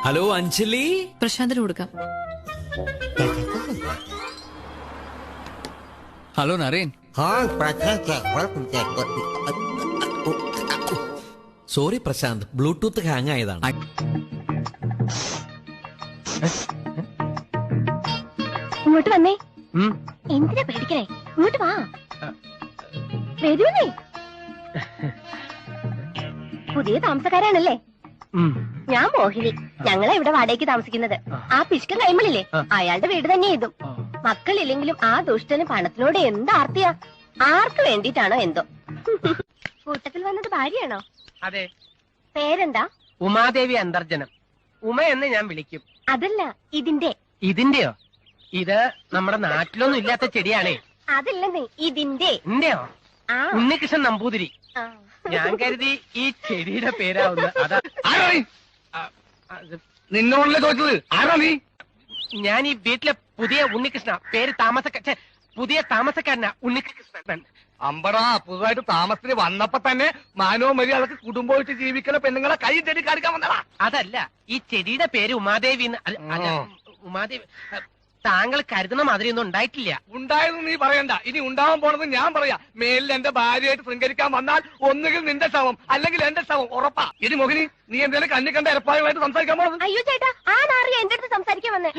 Hello Anjali. പ്രശാന്തിന് കൊടുക്കാം. Hello Naren. Sorry Prashanth, Bluetooth hang ആയതാണ്. ഇങ്ങോട്ട് വന്നേ. എന്തിനാ പേടിക്കണേ? ഇങ്ങോട്ട് വാ. വരൂന്നേ. പുതിയ താമസക്കാരാണല്ലേ? ഞാൻ മോഹിനി. ഞങ്ങളെ ഇവിടെ വാടകയ്ക്ക് താമസിക്കുന്നത്. ആ പിശുക്കൻ കൈമളില്ലേ, അയാളുടെ വീട് തന്നെ ഇതും. മക്കളില്ലെങ്കിലും ആ ദുഷ്ടന് പണത്തിനോട് എന്ത് ആർത്തിയാ. ആർക്ക് വേണ്ടിട്ടാണോ എന്തോ. കൂട്ടത്തിൽ വന്നത് ഭാര്യയാണോ? അതെ. പേരെന്താ? ഉമാദേവി അന്തർജനം. ഉമ എന്ന് ഞാൻ വിളിക്കും. അതല്ല, ഇതിന്റെ. ഇതിന്റെയോ? ഇത് നമ്മുടെ നാട്ടിലൊന്നും ഇല്ലാത്ത ചെടിയാണേ. അതല്ലെന്നേ, ഇതിന്റെ. ഇന്റെയോ? ആ. ഉണ്ണികൃഷ്ണൻ നമ്പൂതിരി. ഞാൻ കരുതി ഈ ചെടിയുടെ പേരാവുന്ന. അതാ നിന്നോടല്ലേ ചോദിച്ചത്? ആരാ നീ? ഞാൻ ഈ വീട്ടിലെ പുതിയ ഉണ്ണികൃഷ്ണ. പേര് പുതിയ താമസക്കാരനാ ഉണ്ണികൃഷ്ണൻ. അമ്പടാ, പുതുതായിട്ട് താമസത്തിന് വന്നപ്പോ തന്നെ മാനവ മര്യാദക്ക് കുടുംബമായിട്ട് ജീവിക്കുന്ന പെണ്ണുങ്ങളെ കൈ ചെടി കാണിക്കാൻ വന്നടാ. അതല്ല, ഈ ചെടിയുടെ പേര് ഉമാദേവി. ഉമാദേവി താങ്കൾ കരുതുന്ന മാതിരി ഒന്നും ഉണ്ടായിട്ടില്ല. ഉണ്ടായെന്ന് നീ പറയണ്ട, ഇനി ഉണ്ടാവാൻ പോണെന്ന് ഞാൻ പറയാ. മേലിൽ എന്റെ ഭാര്യയായിട്ട് ശൃംഗരിക്കാൻ വന്നാൽ ഒന്നുകിൽ നിന്റെ ശവം അല്ലെങ്കിൽ എന്റെ ശവം ഉറപ്പാ. ഇനി മോഹിനി, നീ എന്തായാലും കണ്ണി കണ്ട എരപ്പായുമായിട്ട് സംസാരിക്കാൻ പോണത്? അയ്യോ ചേട്ടാ, ആ നാറിയ എന്റെ അടുത്ത് സംസാരിക്കാൻ വന്നേ.